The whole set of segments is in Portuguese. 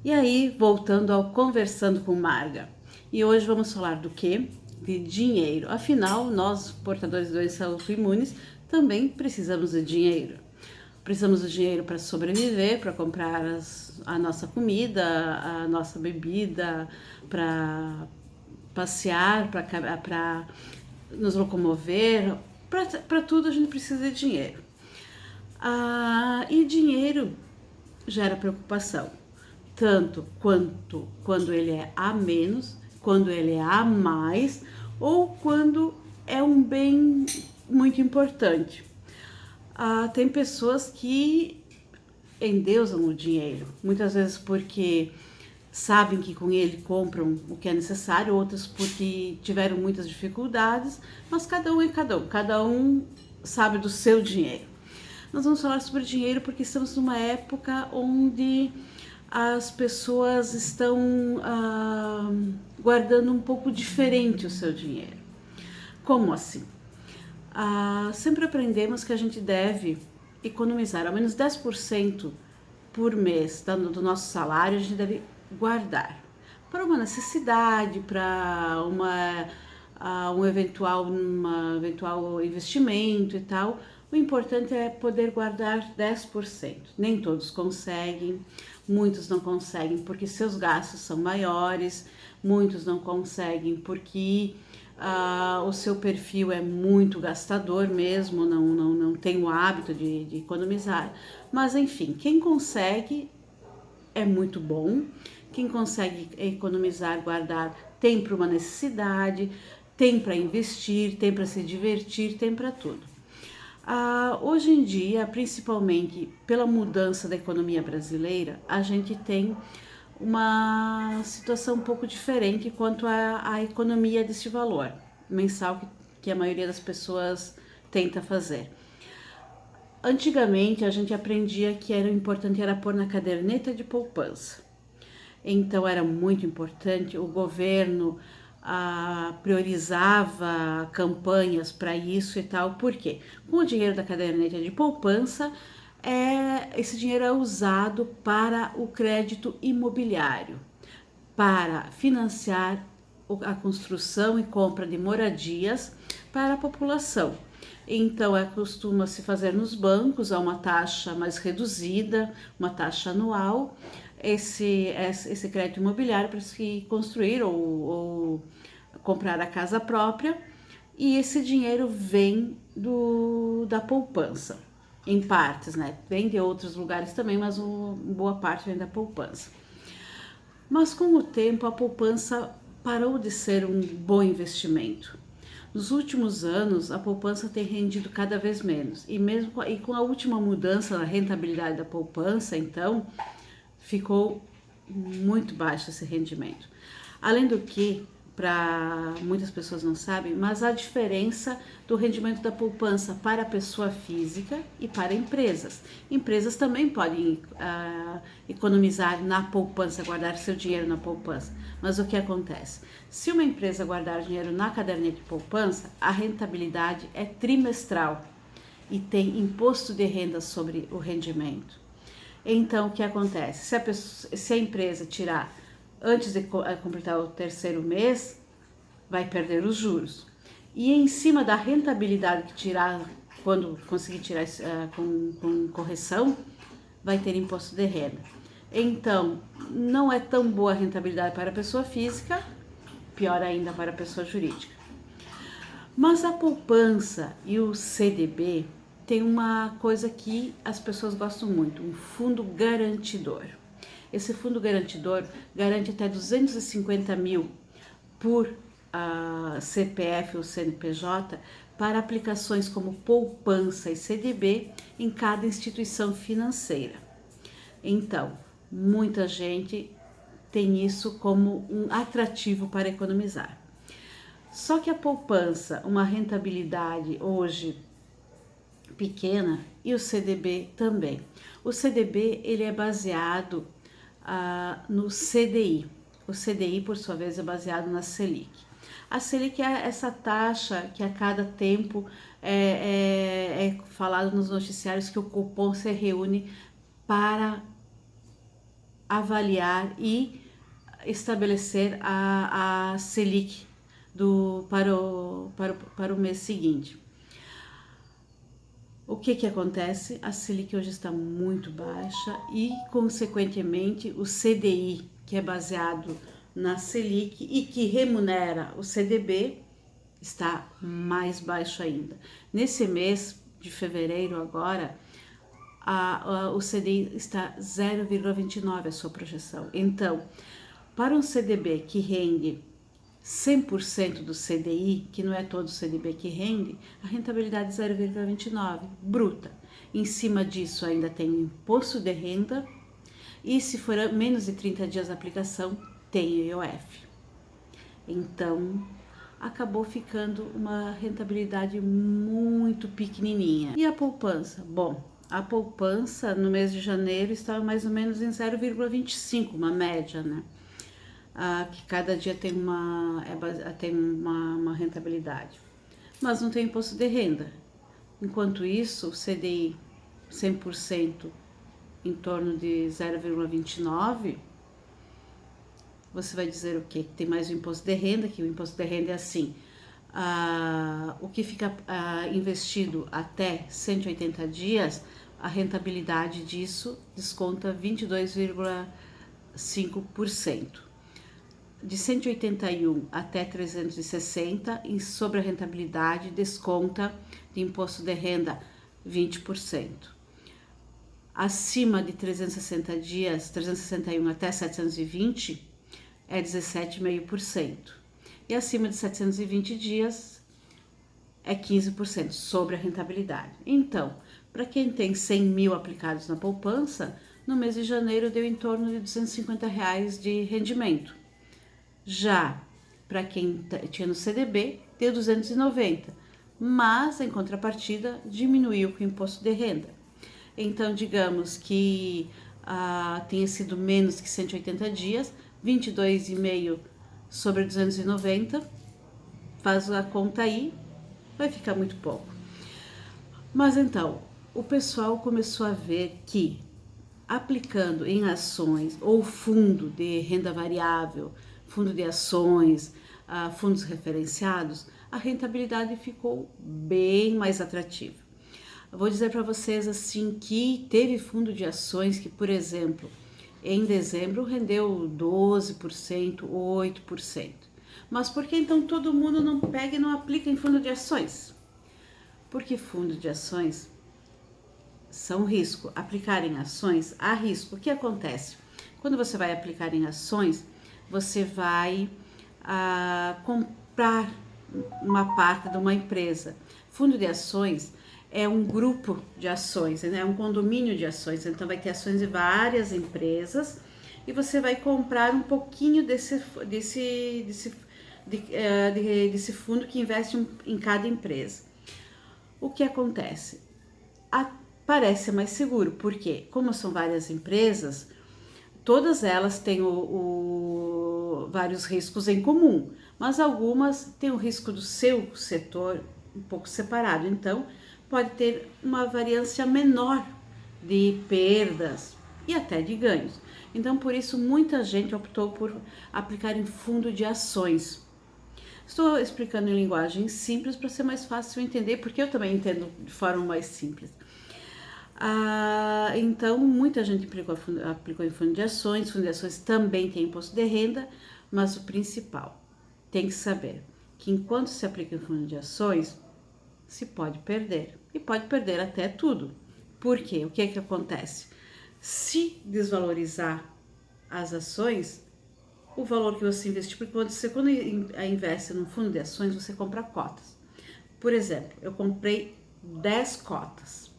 E aí, voltando ao Conversando com Marga. E hoje vamos falar do quê? De dinheiro. Afinal, nós, portadores de doenças autoimunes, também precisamos de dinheiro. Precisamos de dinheiro para sobreviver, para comprar a nossa comida, a nossa bebida, para passear, para nos locomover. Para tudo a gente precisa de dinheiro. E dinheiro gera preocupação, tanto quanto quando ele é a menos, quando ele é a mais ou quando é um bem muito importante. Tem pessoas que endeusam o dinheiro, muitas vezes porque sabem que com ele compram o que é necessário, outras porque tiveram muitas dificuldades, mas cada um sabe do seu dinheiro. Nós vamos falar sobre dinheiro porque estamos numa época onde as pessoas estão guardando um pouco diferente o seu dinheiro. Como assim? Sempre aprendemos que a gente deve economizar ao menos 10% por mês do nosso salário, a gente deve guardar para uma necessidade, para um eventual investimento e tal. O importante é poder guardar 10%. Nem todos conseguem, muitos não conseguem porque seus gastos são maiores, muitos não conseguem porque o seu perfil é muito gastador mesmo, não tem o hábito de economizar. Mas enfim, quem consegue é muito bom, quem consegue economizar, guardar, tem para uma necessidade, tem para investir, tem para se divertir, tem para tudo. Hoje em dia, principalmente pela mudança da economia brasileira, a gente tem uma situação um pouco diferente quanto à economia deste valor mensal que a maioria das pessoas tenta fazer. Antigamente a gente aprendia que era importante era pôr na caderneta de poupança. Então era muito importante, o governo priorizava campanhas para isso e tal. Por quê? Com o dinheiro da caderneta de poupança, esse dinheiro é usado para o crédito imobiliário, para financiar a construção e compra de moradias para a população. Então, costuma se fazer nos bancos a uma taxa mais reduzida, uma taxa anual, esse crédito imobiliário para se construir ou comprar a casa própria, e esse dinheiro vem da poupança, em partes, né? Vem de outros lugares também, mas boa parte vem da poupança. Mas com o tempo a poupança parou de ser um bom investimento. Nos últimos anos, a poupança tem rendido cada vez menos. E com a última mudança na rentabilidade da poupança, então, ficou muito baixo esse rendimento. Além do que, para muitas pessoas não sabem, mas há diferença do rendimento da poupança para a pessoa física e para empresas. Empresas também podem economizar na poupança, guardar seu dinheiro na poupança. Mas o que acontece? Se uma empresa guardar dinheiro na caderneta de poupança, a rentabilidade é trimestral e tem imposto de renda sobre o rendimento. Então, o que acontece? Se a empresa tirar antes de completar o terceiro mês, vai perder os juros. E em cima da rentabilidade que tirar, quando conseguir tirar com correção, vai ter imposto de renda. Então, não é tão boa a rentabilidade para a pessoa física, pior ainda para a pessoa jurídica. Mas a poupança e o CDB tem uma coisa que as pessoas gostam muito, um fundo garantidor. Esse fundo garantidor garante até 250 mil por CPF ou CNPJ para aplicações como poupança e CDB em cada instituição financeira. Então, muita gente tem isso como um atrativo para economizar. Só que a poupança, uma rentabilidade hoje pequena, e o CDB também. O CDB ele é baseado no CDI. O CDI, por sua vez, é baseado na Selic. A Selic é essa taxa que a cada tempo é falado nos noticiários que o Copom se reúne para avaliar e estabelecer a Selic para o mês seguinte. O que acontece? A Selic hoje está muito baixa e, consequentemente, o CDI, que é baseado na Selic e que remunera o CDB, está mais baixo ainda. Nesse mês de fevereiro agora, o CDI está 0,29 a sua projeção. Então, para um CDB que rende 100% do CDI, que não é todo o CDB que rende, a rentabilidade é 0,29 bruta. Em cima disso ainda tem o imposto de renda e se for menos de 30 dias de aplicação, tem o IOF. Então, acabou ficando uma rentabilidade muito pequenininha. E a poupança? Bom, a poupança no mês de janeiro estava mais ou menos em 0,25, uma média, né? Que cada dia tem uma rentabilidade. Mas não tem imposto de renda. Enquanto isso, o CDI 100% em torno de 0,29, você vai dizer o quê? Que tem mais o imposto de renda, que o imposto de renda é assim, o que fica investido até 180 dias, a rentabilidade disso desconta 22,5%. De 181 até 360, e sobre a rentabilidade, desconta de imposto de renda 20%. Acima de 360 dias, 361 até 720, é 17,5%. E acima de 720 dias, é 15% sobre a rentabilidade. Então, para quem tem 100 mil aplicados na poupança, no mês de janeiro deu em torno de R$250 de rendimento. Já para quem tinha no CDB, deu 290, mas em contrapartida diminuiu com o imposto de renda. Então, digamos que tenha sido menos que 180 dias, 22,5 sobre 290, faz a conta aí, vai ficar muito pouco. Mas então, o pessoal começou a ver que aplicando em ações ou fundo de renda variável, fundo de ações, fundos referenciados, a rentabilidade ficou bem mais atrativa. Eu vou dizer para vocês assim que teve fundo de ações que, por exemplo, em dezembro rendeu 12%, 8%. Mas por que então todo mundo não pega e não aplica em fundo de ações? Porque fundo de ações são risco. Aplicar em ações há risco. O que acontece? Quando você vai aplicar em ações, você vai comprar uma parte de uma empresa. Fundo de ações é um grupo de ações, né? É um condomínio de ações. Então vai ter ações de várias empresas e você vai comprar um pouquinho desse fundo que investe em cada empresa. O que acontece? Parece mais seguro, porque como são várias empresas, todas elas têm vários riscos em comum, mas algumas têm o risco do seu setor um pouco separado, então pode ter uma variância menor de perdas e até de ganhos. Então, por isso, muita gente optou por aplicar em fundo de ações. Estou explicando em linguagem simples para ser mais fácil entender, porque eu também entendo de forma mais simples. Então, muita gente aplicou em fundo de ações. Fundo de ações também tem imposto de renda, mas o principal, tem que saber que enquanto se aplica em fundo de ações, se pode perder, e pode perder até tudo. Por quê? O que é que acontece? Se desvalorizar as ações, o valor que você investiu, porque quando investe num fundo de ações, você compra cotas. Por exemplo, eu comprei 10 cotas.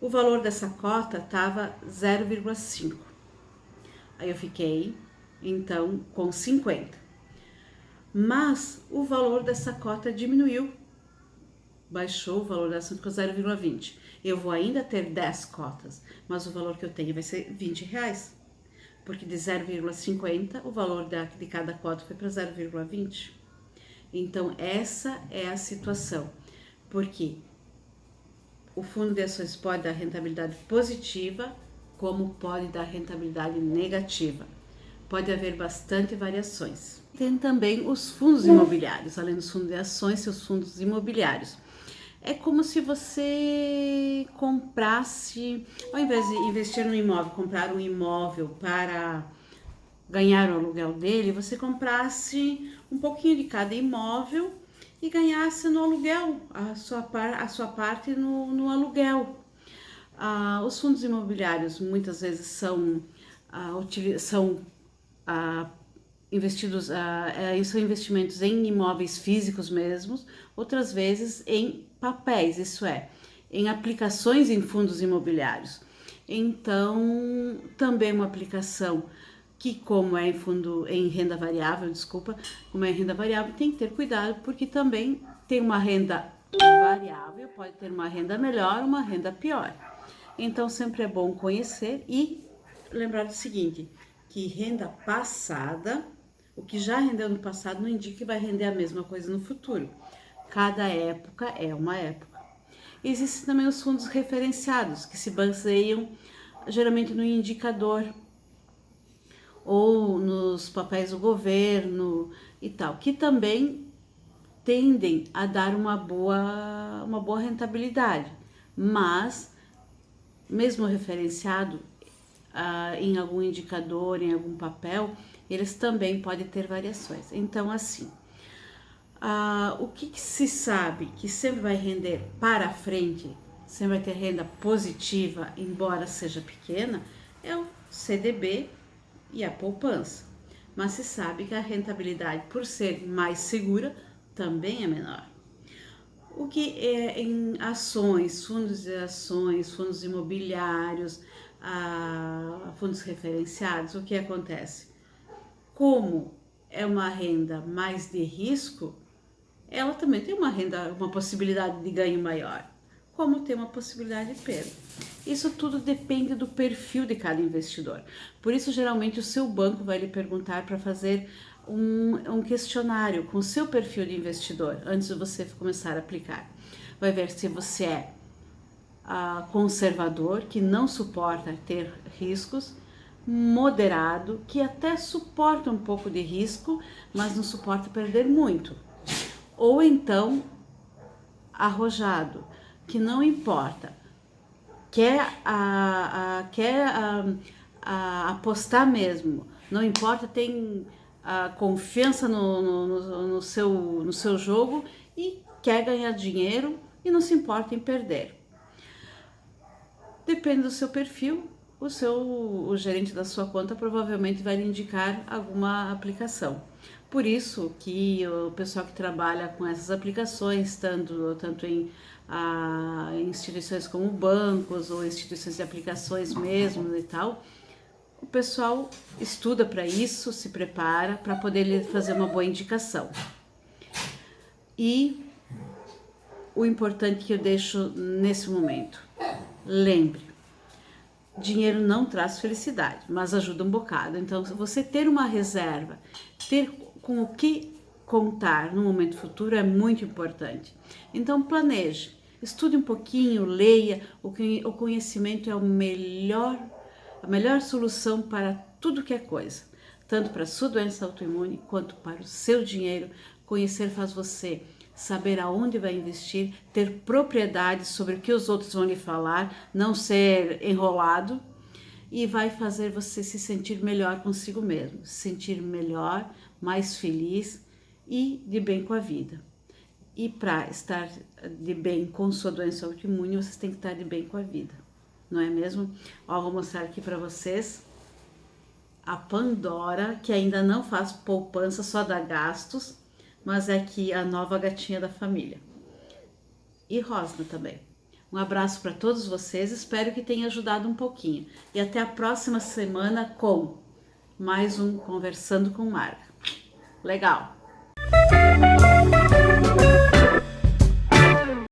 O valor dessa cota estava 0,5. Aí eu fiquei, então, com 50. Mas o valor dessa cota diminuiu. Baixou o valor dessa ficou 0,20. Eu vou ainda ter 10 cotas, mas o valor que eu tenho vai ser R$20. Porque de 0,50 o valor de cada cota foi para 0,20. Então, essa é a situação. Porque o fundo de ações pode dar rentabilidade positiva, como pode dar rentabilidade negativa. Pode haver bastante variações. Tem também os fundos imobiliários, além dos fundos de ações, seus fundos imobiliários. É como se você comprasse, ao invés de investir no imóvel, comprar um imóvel para ganhar o aluguel dele, você comprasse um pouquinho de cada imóvel e ganhasse no aluguel, a sua parte no aluguel. Os fundos imobiliários muitas vezes são são investimentos em imóveis físicos mesmos, outras vezes em papéis, isso é, em aplicações em fundos imobiliários. Então, também uma aplicação que, como é em renda variável, como é em renda variável, tem que ter cuidado, porque também tem uma renda variável, pode ter uma renda melhor, uma renda pior. Então, sempre é bom conhecer e lembrar do seguinte, que renda passada, o que já rendeu no passado não indica que vai render a mesma coisa no futuro. Cada época é uma época. Existem também os fundos referenciados, que se baseiam geralmente no indicador ou nos papéis do governo e tal, que também tendem a dar uma boa rentabilidade, mas mesmo referenciado em algum indicador, em algum papel, eles também podem ter variações. Então, assim, o que se sabe que sempre vai render para frente, sempre vai ter renda positiva, embora seja pequena, é o CDB e a poupança. Mas se sabe que a rentabilidade, por ser mais segura, também é menor. O que é em ações, fundos de ações, fundos imobiliários, fundos referenciados, o que acontece? Como é uma renda mais de risco, ela também tem uma possibilidade de ganho maior, como tem uma possibilidade de perda. Isso tudo depende do perfil de cada investidor. Por isso, geralmente, o seu banco vai lhe perguntar para fazer um questionário com o seu perfil de investidor, antes de você começar a aplicar. Vai ver se você é conservador, que não suporta ter riscos, moderado, que até suporta um pouco de risco, mas não suporta perder muito. Ou então, arrojado, que não importa, quer apostar mesmo, não importa, tem confiança no seu jogo e quer ganhar dinheiro e não se importa em perder. Depende do seu perfil, o gerente da sua conta provavelmente vai lhe indicar alguma aplicação. Por isso que o pessoal que trabalha com essas aplicações, tanto em instituições como bancos ou instituições de aplicações mesmo e tal, o pessoal estuda para isso, se prepara para poder lhe fazer uma boa indicação. E o importante que eu deixo nesse momento, lembre, dinheiro não traz felicidade, mas ajuda um bocado. Então, você ter uma reserva, ter com o que contar no momento futuro é muito importante. Então, planeje, estude um pouquinho, leia. O conhecimento é a melhor solução para tudo que é coisa, tanto para a sua doença autoimune quanto para o seu dinheiro. Conhecer faz você saber aonde vai investir, ter propriedade sobre o que os outros vão lhe falar, não ser enrolado, e vai fazer você se sentir melhor consigo mesmo, se sentir melhor, mais feliz e de bem com a vida. E para estar de bem com sua doença autoimune, você tem que estar de bem com a vida, não é mesmo? Ó, vou mostrar aqui para vocês a Pandora, que ainda não faz poupança, só dá gastos, mas é aqui a nova gatinha da família. E Rosna também. Um abraço para todos vocês, espero que tenha ajudado um pouquinho. E até a próxima semana com mais um Conversando com Marga. Legal!